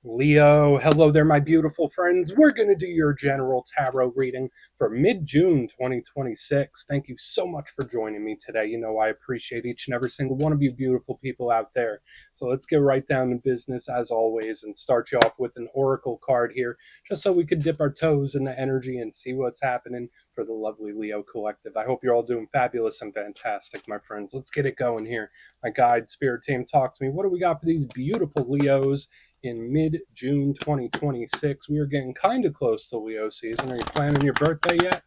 Leo, hello there, my beautiful friends. We're going to do your general tarot reading for mid-June 2026. Thank you so much for joining me today. You know, I appreciate each and every single one of you beautiful people out there. So let's get right down to business as always and start you off with an oracle card here, just so we could dip our toes in the energy and see what's happening for the lovely Leo collective. I hope you're all doing fabulous and fantastic, my friends. Let's get it going here. My guide, spirit team, talk to me. What do we got for these beautiful Leos in mid-June 2026? We are getting kind of close to Leo season. Are you planning your birthday yet?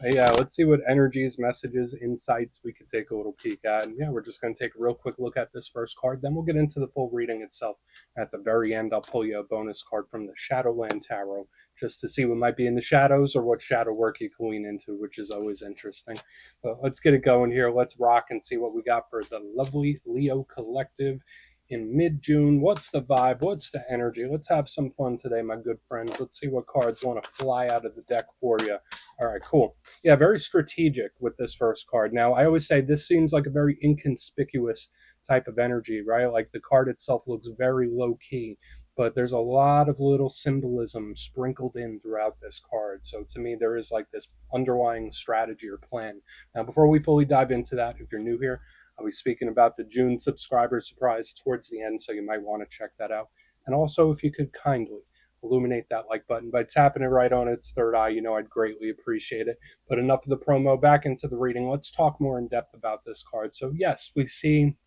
Yeah, let's see what energies, messages, insights we could take a little peek at. And yeah, we're just going to take a real quick look at this first card. Then we'll get into the full reading itself. At the very end, I'll pull you a bonus card from the Shadowland Tarot just to see what might be in the shadows or what shadow work you can lean into, which is always interesting. But let's get it going here. Let's rock and see what we got for the lovely Leo collective in mid-June. What's the vibe? What's the energy? Let's have some fun today, my good friends. Let's see what cards want to fly out of the deck for you. All right, cool. Yeah, very strategic with this first card. Now, I always say this seems like a very inconspicuous type of energy, right? Like the card itself looks very low-key, but there's a lot of little symbolism sprinkled in throughout this card. So to me, there is like this underlying strategy or plan. Now, before we fully dive into that, if you're new here, I'll be speaking about the June subscriber surprise towards the end, so you might want to check that out. And also, if you could kindly illuminate that like button by tapping it right on its third eye, you know I'd greatly appreciate it. But enough of the promo, back into the reading. Let's talk more in depth about this card. So yes, we see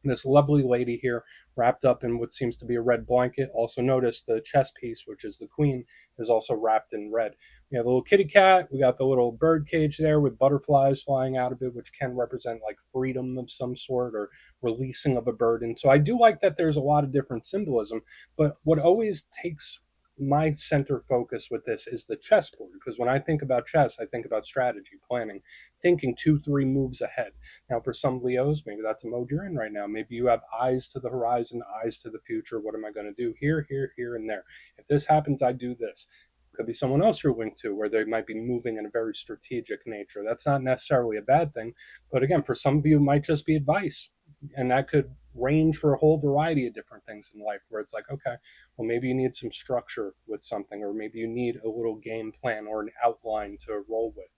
this lovely lady here wrapped up in what seems to be a red blanket. Also notice the chess piece, which is the queen, is also wrapped in red. We have a little kitty cat. We got the little bird cage there with butterflies flying out of it, which can represent like freedom of some sort or releasing of a burden. So I do like that there's a lot of different symbolism, but what always takes my center focus with this is the chessboard, because when I think about chess, I think about strategy, planning, thinking 2-3 moves ahead. Now, for some Leos, maybe that's a mode you're in right now. Maybe you have eyes to the horizon, eyes to the future. What am I going to do here, here, here, and there? If this happens, I do this. Could be someone else you're linked to where they might be moving in a very strategic nature. That's not necessarily a bad thing. But again, for some of you, it might just be advice. And that could range for a whole variety of different things in life where it's like, okay, well, maybe you need some structure with something, or maybe you need a little game plan or an outline to roll with.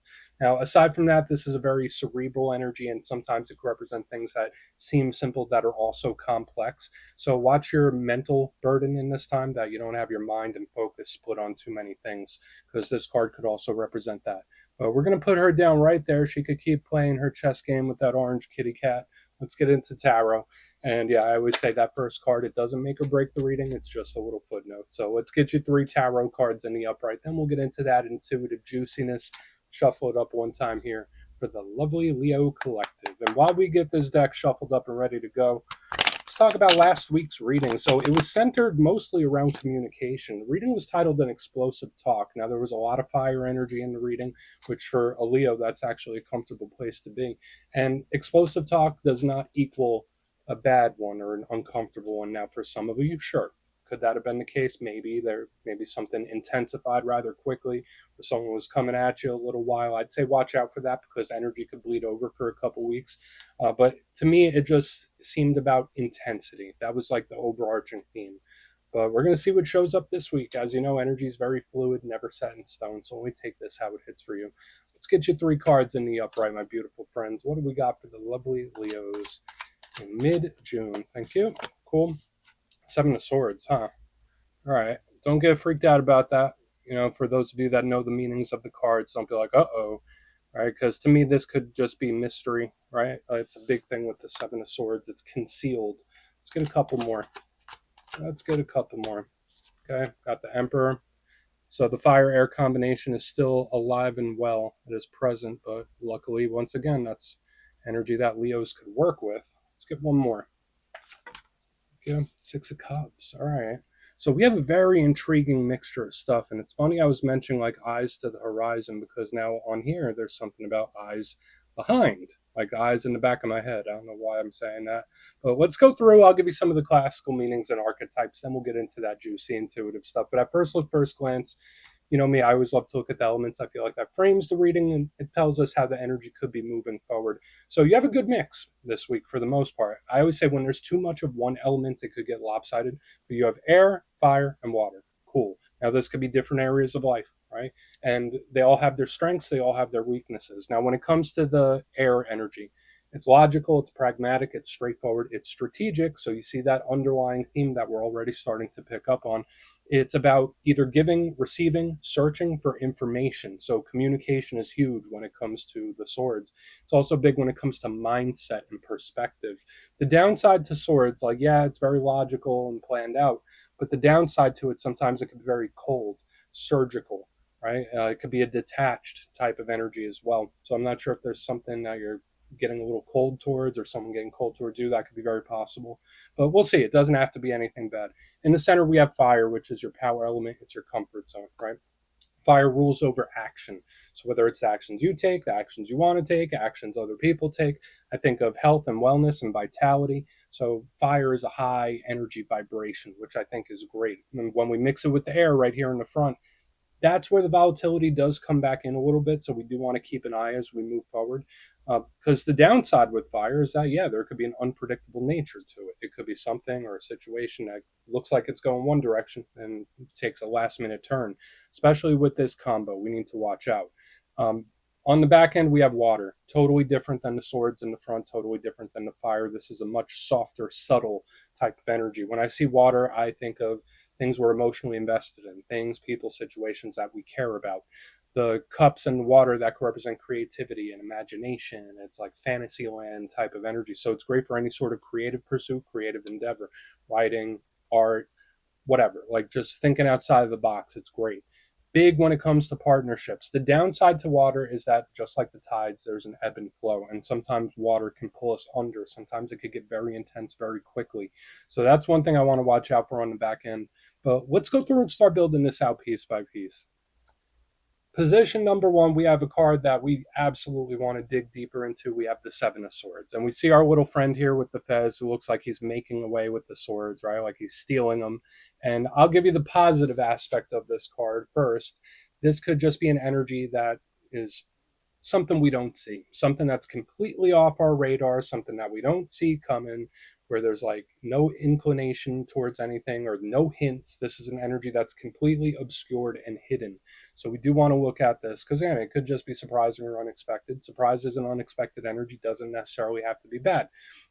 Now, aside from that, this is a very cerebral energy, and sometimes it can represent things that seem simple that are also complex. So watch your mental burden in this time, that you don't have your mind and focus split on too many things, because this card could also represent that. But we're going to put her down right there. She could keep playing her chess game with that orange kitty cat. Let's get into tarot. And yeah, I always say that first card, it doesn't make or break the reading. It's just a little footnote. So let's get you 3 tarot cards in the upright. Then we'll get into that intuitive juiciness. Shuffle it up one time here for the lovely Leo collective. And while we get this deck shuffled up and ready to go, let's talk about last week's reading. So it was centered mostly around communication. The reading was titled An Explosive Talk. Now, there was a lot of fire energy in the reading, which for a Leo, that's actually a comfortable place to be. And explosive talk does not equal a bad one or an uncomfortable one. Now, for some of you, sure. Could that have been the case? Maybe there, maybe something intensified rather quickly, or someone was coming at you a little while. I'd say watch out for that, because energy could bleed over for a couple weeks. But to me, it just seemed about intensity. That was like the overarching theme. But we're going to see what shows up this week. As you know, energy is very fluid, never set in stone. So only take this how it hits for you. Let's get you 3 cards in the upright, my beautiful friends. What do we got for the lovely Leos in mid-June? Thank you. Cool. 7 of Swords, huh? All right. Don't get freaked out about that. You know, for those of you that know the meanings of the cards, don't be like, uh-oh, right? Because to me, this could just be mystery, right? It's a big thing with the 7 of Swords. It's concealed. Let's get a couple more. Let's get a couple more. Okay, got the Emperor. So the fire-air combination is still alive and well. It is present, but luckily, once again, that's energy that Leos could work with. Let's get one more. Okay, 6 of Cups. All right. So we have a very intriguing mixture of stuff. And it's funny I was mentioning like eyes to the horizon, because now on here there's something about eyes behind, like eyes in the back of my head. I don't know why I'm saying that. But let's go through. I'll give you some of the classical meanings and archetypes. Then we'll get into that juicy intuitive stuff. But at first glance, You know me, I always love to look at the elements. I feel like that frames the reading and it tells us how the energy could be moving forward. So you have a good mix this week for the most part. I always say when there's too much of one element, it could get lopsided. But you have air, fire, and water. Cool. Now, this could be different areas of life, right? And they all have their strengths, they all have their weaknesses. Now, when it comes to the air energy, it's logical, it's pragmatic, it's straightforward, it's strategic. So you see that underlying theme that we're already starting to pick up on. It's about either giving, receiving, searching for information. So communication is huge when it comes to the swords. It's also big when it comes to mindset and perspective. The downside to swords, like, yeah, it's very logical and planned out, but the downside to it, sometimes it can be very cold, surgical, right? It could be a detached type of energy as well. So I'm not sure if there's something that you're getting a little cold towards or someone getting cold towards you. That could be very possible. But we'll see. It doesn't have to be anything bad. In the center, we have fire, which is your power element. It's your comfort zone, right? Fire rules over action. So whether it's the actions you take, the actions you want to take, actions other people take, I think of health and wellness and vitality. So fire is a high energy vibration, which I think is great. And when we mix it with the air right here in the front, that's where the volatility does come back in a little bit. So we do want to keep an eye as we move forward. Because the downside with fire is that, yeah, there could be an unpredictable nature to it. It could be something or a situation that looks like it's going one direction and takes a last minute turn. Especially with this combo, we need to watch out. Um, on the back end, we have water, totally different than the swords in the front, totally different than the fire. This is a much softer, subtle type of energy. When I see water, I think of things we're emotionally invested in, things, people, situations that we care about. The cups and water that could represent creativity and imagination. It's like fantasy land type of energy. So it's great for any sort of creative pursuit, creative endeavor, writing, art, whatever. Like just thinking outside of the box. It's great. Big when it comes to partnerships. The downside to water is that just like the tides, there's an ebb and flow, and sometimes water can pull us under. Sometimes it could get very intense very quickly. So that's one thing I want to watch out for on the back end. But let's go through and start building this out piece by piece. Position number one, we have a card that we absolutely want to dig deeper into. We have the Seven of Swords. And we see our little friend here with the fez who looks like he's making away with the swords, right? Like he's stealing them. And I'll give you the positive aspect of this card first. This could just be an energy that is something we don't see, something that's completely off our radar, something that we don't see coming, where there's like no inclination towards anything or no hints. This is an energy that's completely obscured and hidden. So we do want to look at this because, again, it could just be surprising or unexpected. Surprises and unexpected energy doesn't necessarily have to be bad.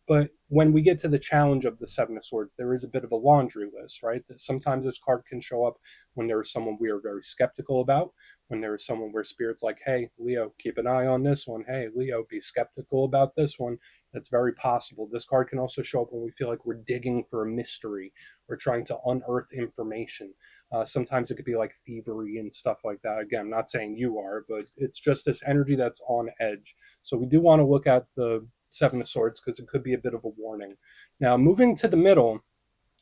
But when we get to the challenge of the Seven of Swords, there is a bit of a laundry list, right? That sometimes this card can show up when there is someone we are very skeptical about, when there is someone where spirit's like, hey, Leo, keep an eye on this one. Hey, Leo, be skeptical about this one. That's very possible. This card can also show up when we feel like we're digging for a mystery. We're trying to unearth information. Sometimes it could be like thievery and stuff like that. Again, I'm not saying you are, but it's just this energy that's on edge. So we do want to look at the Seven of Swords because it could be a bit of a warning. Now, moving to the middle,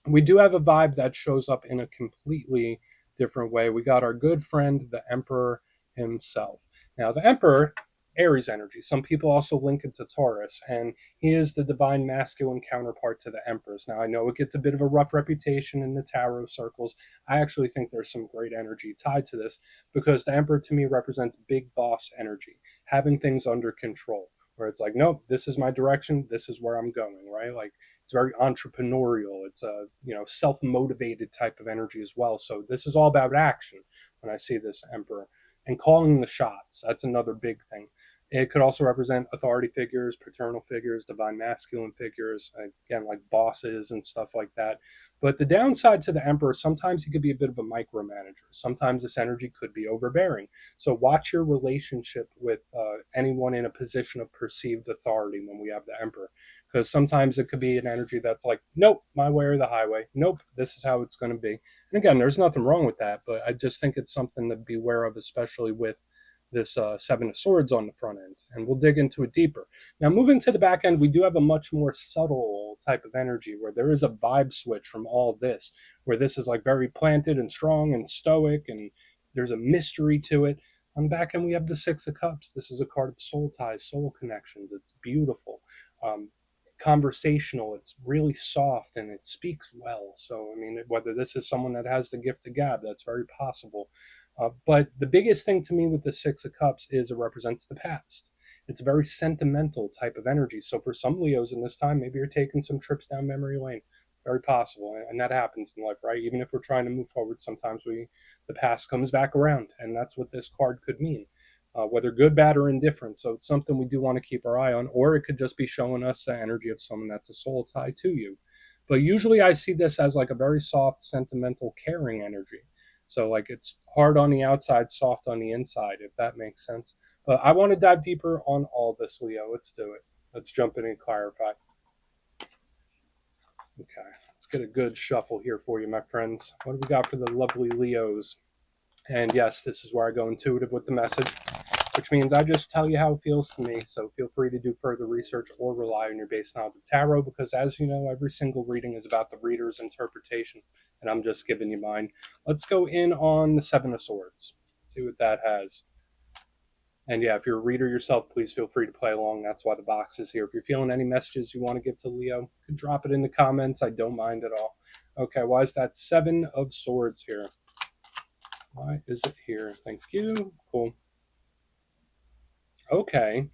we do have a vibe that shows up in a completely different way. We got our good friend, the Emperor himself. Now, the Emperor, Aries energy. Some people also link it to Taurus, and he is the divine masculine counterpart to the Empress. Now, I know it gets a bit of a rough reputation in the tarot circles. I actually think there's some great energy tied to this because the Emperor to me represents big boss energy, having things under control. Where it's like, nope, this is my direction, this is where I'm going, right? Like it's very entrepreneurial. It's a self-motivated type of energy as well. So this is all about action when I see this Emperor and calling the shots. That's another big thing. It could also represent authority figures, paternal figures, divine masculine figures, again, like bosses and stuff like that. But the downside to the Emperor, sometimes he could be a bit of a micromanager. Sometimes this energy could be overbearing. So watch your relationship with anyone in a position of perceived authority when we have the Emperor because sometimes it could be an energy that's like, nope, my way or the highway. Nope, this is how it's going to be. And again, there's nothing wrong with that, but I just think it's something to be aware of, especially with this Seven of Swords on the front end. And we'll dig into it deeper. Now, moving to the back end, we do have a much more subtle type of energy where there is a vibe switch from all this, where this is like very planted and strong and stoic, and there's a mystery to it. On the back end, we have the Six of Cups. This is a card of soul ties, soul connections. It's beautiful. Um, Conversational, it's really soft and it speaks well. So I mean, whether this is someone that has the gift of gab, that's very possible. But the biggest thing to me with the Six of Cups is it represents the past. It's a very sentimental type of energy. So for some Leos in this time, maybe you're taking some trips down memory lane. Very possible, and that happens in life, right? Even if we're trying to move forward, sometimes the past comes back around, and that's what this card could mean, whether good, bad, or indifferent. So it's something we do want to keep our eye on, or it could just be showing us the energy of someone that's a soul tie to you. But usually, I see this as like a very soft, sentimental, caring energy. So like it's hard on the outside, soft on the inside, if that makes sense. But I want to dive deeper on all this, Leo. Let's do it. Let's jump in and clarify. Okay, let's get a good shuffle here for you, my friends. What do we got for the lovely Leos? And yes, this is where I go intuitive with the message, which means I just tell you how it feels to me. So feel free to do further research or rely on your base knowledge of tarot, because as you know, every single reading is about the reader's interpretation, and I'm just giving you mine. Let's go in on the Seven of Swords. See what that has. And yeah, if you're a reader yourself, please feel free to play along. That's why the box is here. If you're feeling any messages you want to give to Leo, you can drop it in the comments. I don't mind at all. Okay, why is that Seven of Swords here? Why is it here? Thank you. Cool. Okay.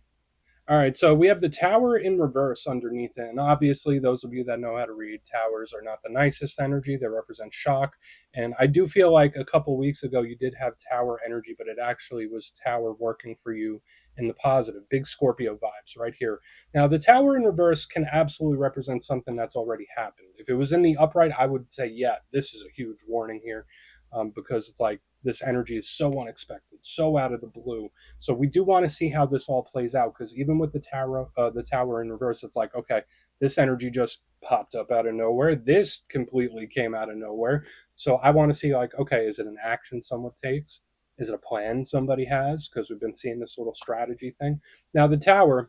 All right, so we have the tower in reverse underneath it. And obviously, those of you that know how to read, towers are not the nicest energy. They represent shock. And I do feel like a couple weeks ago, you did have tower energy, but it actually was tower working for you in the positive. Big Scorpio vibes right here. Now, the tower in reverse can absolutely represent something that's already happened. If it was in the upright, I would say, yeah, this is a huge warning here, because it's like this energy is so unexpected, so out of the blue. So we do want to see how this all plays out, because even with the tower in reverse, it's like, okay, this energy just popped up out of nowhere. This completely came out of nowhere. So I want to see, like, okay, is it an action someone takes? Is it a plan somebody has? Because we've been seeing this little strategy thing. Now the tower,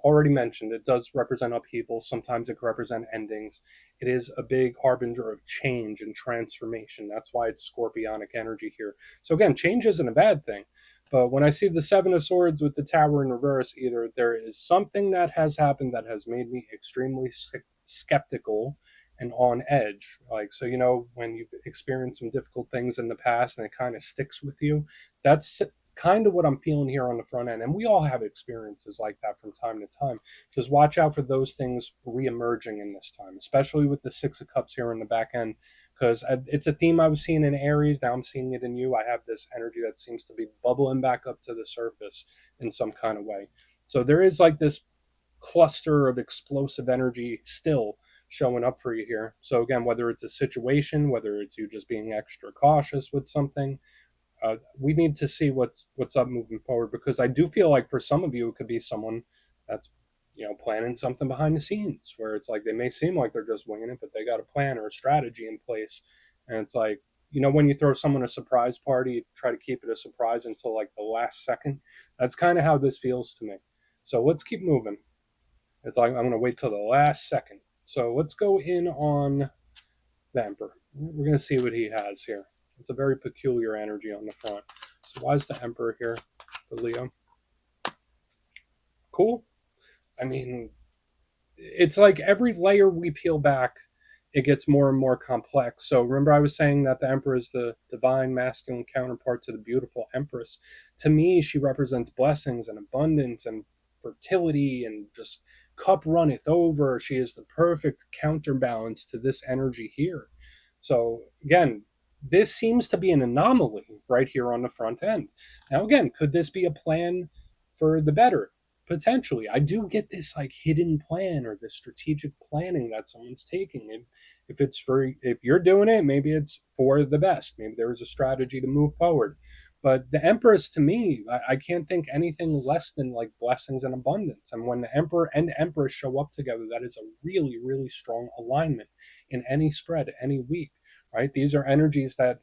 already mentioned, it does represent upheaval. Sometimes it can represent endings. It is a big harbinger of change and transformation. That's why it's scorpionic energy here. So again, change isn't a bad thing. But when I see the Seven of Swords with the tower in reverse, either there is something that has happened that has made me extremely skeptical and on edge. Like, so, when you've experienced some difficult things in the past and it kind of sticks with you, that's kind of what I'm feeling here on the front end. And we all have experiences like that from time to time. Just watch out for those things reemerging in this time, especially with the Six of Cups here in the back end, because it's a theme I was seeing in Aries. Now I'm seeing it in you. I have this energy that seems to be bubbling back up to the surface in some kind of way. So there is like this cluster of explosive energy still showing up for you here. So again, whether it's a situation, whether it's you just being extra cautious with something, we need to see what's up moving forward, because I do feel like for some of you it could be someone that's planning something behind the scenes, where it's like they may seem like they're just winging it, but they got a plan or a strategy in place. And it's like, when you throw someone a surprise party, you try to keep it a surprise until like the last second. That's kind of how this feels to me. So let's keep moving. It's like I'm going to wait till the last second. So let's go in on the Emperor. We're going to see what he has here. It's a very peculiar energy on the front. So why is the Emperor here for Leo? Cool. I mean, it's like every layer we peel back, it gets more and more complex. So remember, I was saying that the Emperor is the divine masculine counterpart to the beautiful Empress. To me, she represents blessings and abundance and fertility and just cup runneth over. She is the perfect counterbalance to this energy here. So again, this seems to be an anomaly right here on the front end. Now, again, could this be a plan for the better? Potentially. I do get this like hidden plan or this strategic planning that someone's taking. And if you're doing it, maybe it's for the best. Maybe there is a strategy to move forward. But the Empress, to me, I can't think anything less than like blessings and abundance. And when the Emperor and Empress show up together, that is a really, really strong alignment in any spread, any week, right? These are energies that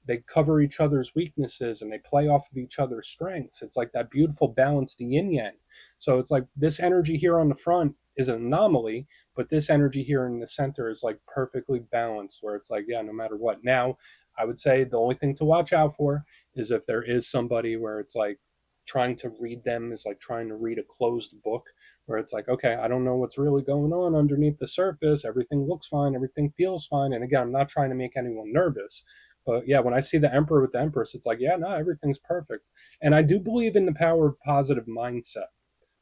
they cover each other's weaknesses and they play off of each other's strengths. It's like that beautiful balanced yin yang. So it's like this energy here on the front is an anomaly, but this energy here in the center is like perfectly balanced, where it's like, yeah, no matter what. Now, I would say the only thing to watch out for is if there is somebody where it's like trying to read them is like trying to read a closed book, where it's like, okay, I don't know what's really going on underneath the surface. Everything looks fine, everything feels fine. And again, I'm not trying to make anyone nervous, But yeah, when I see the Emperor with the Empress, it's like, yeah, no, everything's perfect. And I do believe in the power of positive mindset,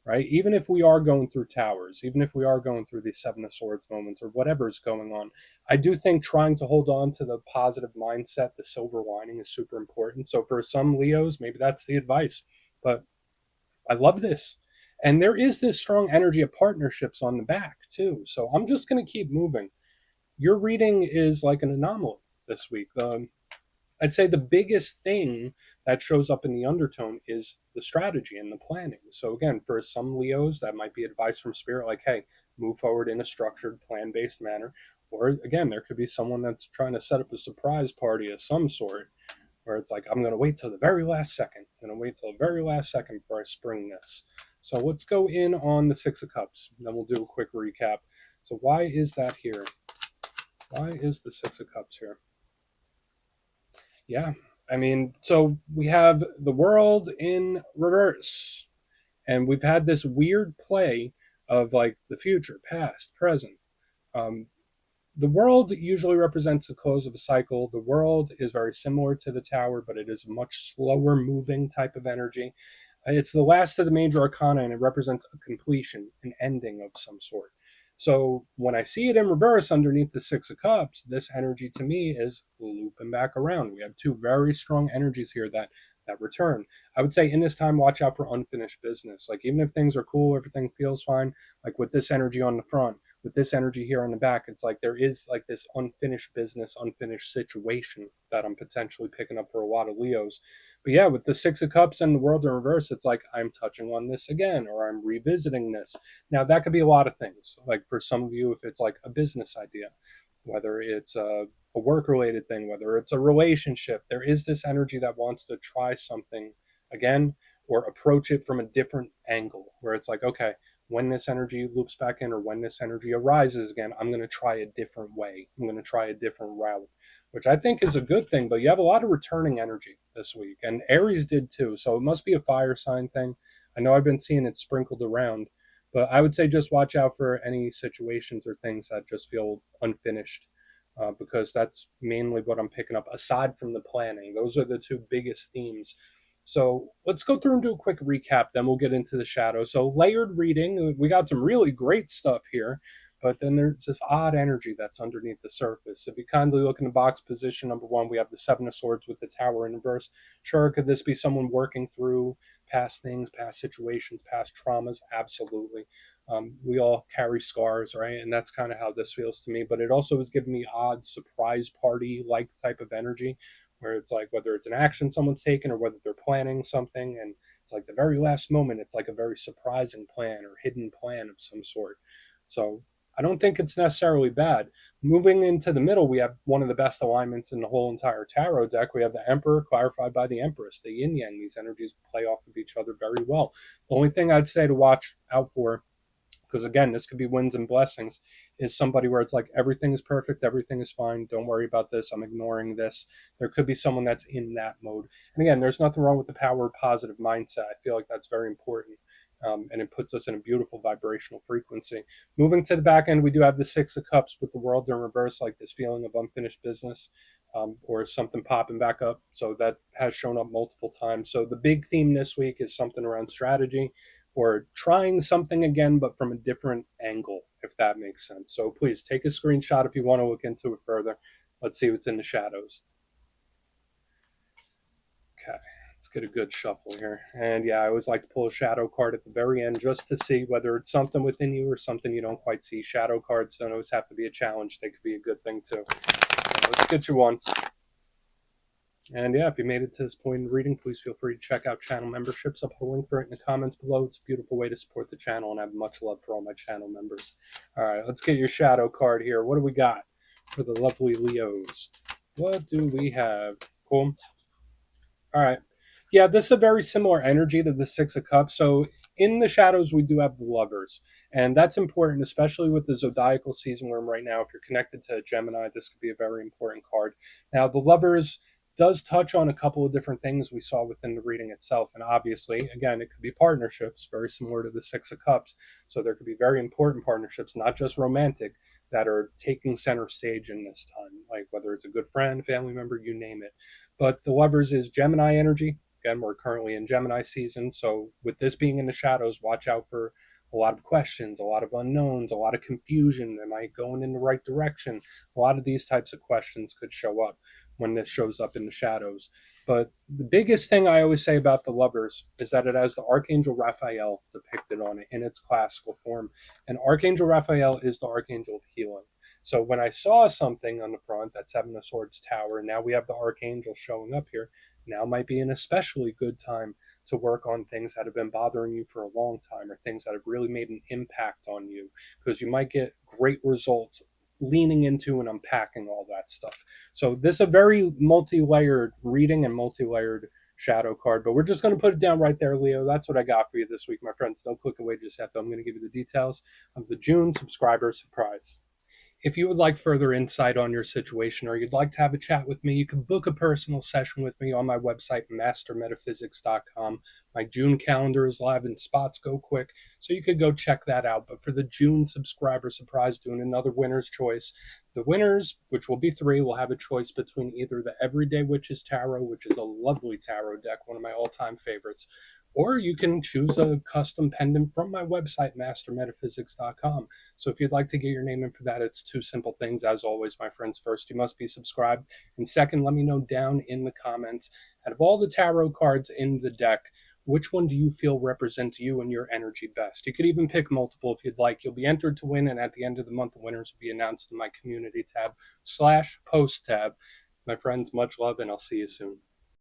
right? Even if we are going through towers, even if we are going through these Seven of Swords moments or whatever is going on, I do think trying to hold on to the positive mindset, the silver lining is super important. So for some Leos, maybe that's the advice. But I love this. And there is this strong energy of partnerships on the back too. So I'm just going to keep moving. Your reading is like an anomaly this week. I'd say the biggest thing that shows up in the undertone is the strategy and the planning. So again, for some Leos, that might be advice from spirit, like, hey, move forward in a structured, plan-based manner. Or again, there could be someone that's trying to set up a surprise party of some sort, where it's like, I'm going to wait till the very last second. I'm going to wait till the very last second before I spring this. So let's go in on the Six of Cups. Then we'll do a quick recap. So why is that here? Why is the Six of Cups here? Yeah. I mean, so we have the world in reverse, and we've had this weird play of like the future, past, present. Um, the world usually represents the close of a cycle. The world is very similar to the tower, but it is a much slower moving type of energy. It's the last of the major arcana, and it represents a completion, an ending of some sort. So when I see it in reverse underneath the Six of Cups, this energy to me is looping back around. We have two very strong energies here that return. I would say in this time, watch out for unfinished business. Like even if things are cool, everything feels fine. Like with this energy on the front, with this energy here on the back, it's like there is like this unfinished business, unfinished situation that I'm potentially picking up for a lot of Leos. But yeah, with the Six of Cups and the world in reverse, it's like I'm touching on this again, or I'm revisiting this. Now, that could be a lot of things. Like for some of you, if it's like a business idea, whether it's a work related thing, whether it's a relationship, there is this energy that wants to try something again or approach it from a different angle where it's like, okay, when this energy loops back in or when this energy arises again, I'm going to try a different way. I'm going to try a different route, which I think is a good thing. But you have a lot of returning energy this week, and Aries did too. So it must be a fire sign thing. I know I've been seeing it sprinkled around, but I would say just watch out for any situations or things that just feel unfinished. Because that's mainly what I'm picking up. Aside from the planning, those are the two biggest themes. So let's go through and do a quick recap, then we'll get into the shadow. So, layered reading, we got some really great stuff here, but then there's this odd energy that's underneath the surface. If you kindly look in the box position, number one, we have the Seven of Swords with the Tower in reverse. Sure, could this be someone working through past things, past situations, past traumas? Absolutely. We all carry scars, right? And that's kind of how this feels to me. But it also is giving me odd surprise party like type of energy where it's like whether it's an action someone's taken or whether they're planning something and it's like the very last moment it's like a very surprising plan or hidden plan of some sort. So I don't think it's necessarily bad. Moving into the middle, we have one of the best alignments in the whole entire tarot deck. We have the Emperor clarified by the Empress, the yin yang. These energies play off of each other very well. The only thing I'd say to watch out for, because again, this could be wins and blessings, is somebody where it's like everything is perfect, everything is fine, don't worry about this, I'm ignoring this. There could be someone that's in that mode. And again, there's nothing wrong with the power of positive mindset. I feel like that's very important. And it puts us in a beautiful vibrational frequency. Moving to the back end, we do have the Six of Cups with the world in reverse, like this feeling of unfinished business, or something popping back up. So that has shown up multiple times. So the big theme this week is something around strategy or trying something again, but from a different angle, if that makes sense. So please take a screenshot if you want to look into it further. Let's see what's in the shadows. Okay, let's get a good shuffle here. And yeah, I always like to pull a shadow card at the very end just to see whether it's something within you or something you don't quite see. Shadow cards don't always have to be a challenge, they could be a good thing too. So let's get you one. And yeah, if you made it to this point in the reading, please feel free to check out channel memberships. I'll put a link for it in the comments below. It's a beautiful way to support the channel, and I have much love for all my channel members. All right, let's get your shadow card here. What do we got for the lovely Leos? What do we have? Cool. All right. Yeah, this is a very similar energy to the Six of Cups. So in the shadows, we do have the Lovers. And that's important, especially with the zodiacal season we're in right now. If you're connected to Gemini, this could be a very important card. Now, the Lovers, does touch on a couple of different things we saw within the reading itself. And obviously, again, it could be partnerships, very similar to the Six of Cups. So there could be very important partnerships, not just romantic, that are taking center stage in this time, like whether it's a good friend, family member, you name it. But the Lovers is Gemini energy. Again, we're currently in Gemini season. So with this being in the shadows, watch out for a lot of questions, a lot of unknowns, a lot of confusion. Am I going in the right direction? A lot of these types of questions could show up when this shows up in the shadows. But the biggest thing I always say about the Lovers is that it has the Archangel Raphael depicted on it in its classical form. And Archangel Raphael is the Archangel of healing. So when I saw something on the front, that Seven of Swords tower, and now we have the Archangel showing up here, now might be an especially good time to work on things that have been bothering you for a long time, or things that have really made an impact on you, because you might get great results leaning into and unpacking all that stuff. So this is a very multi-layered reading and multi-layered shadow card, but we're just going to put it down right there, Leo. That's what I got for you this week, my friends. Don't click away just yet, though. I'm going to give you the details of the June subscriber surprise. If you would like further insight on your situation, or you'd like to have a chat with me, you can book a personal session with me on my website, mastermetaphysics.com. My June calendar is live and spots go quick, so you could go check that out. But for the June subscriber surprise, doing another winner's choice. The winners, which will be three, will have a choice between either the Everyday Witches Tarot, which is a lovely tarot deck, one of my all-time favorites, or you can choose a custom pendant from my website, mastermetaphysics.com. So if you'd like to get your name in for that, it's two simple things. As always, my friends, first, you must be subscribed. And second, let me know down in the comments, out of all the tarot cards in the deck, which one do you feel represents you and your energy best? You could even pick multiple if you'd like. You'll be entered to win, and at the end of the month, the winners will be announced in my community tab /post tab. My friends, much love, and I'll see you soon.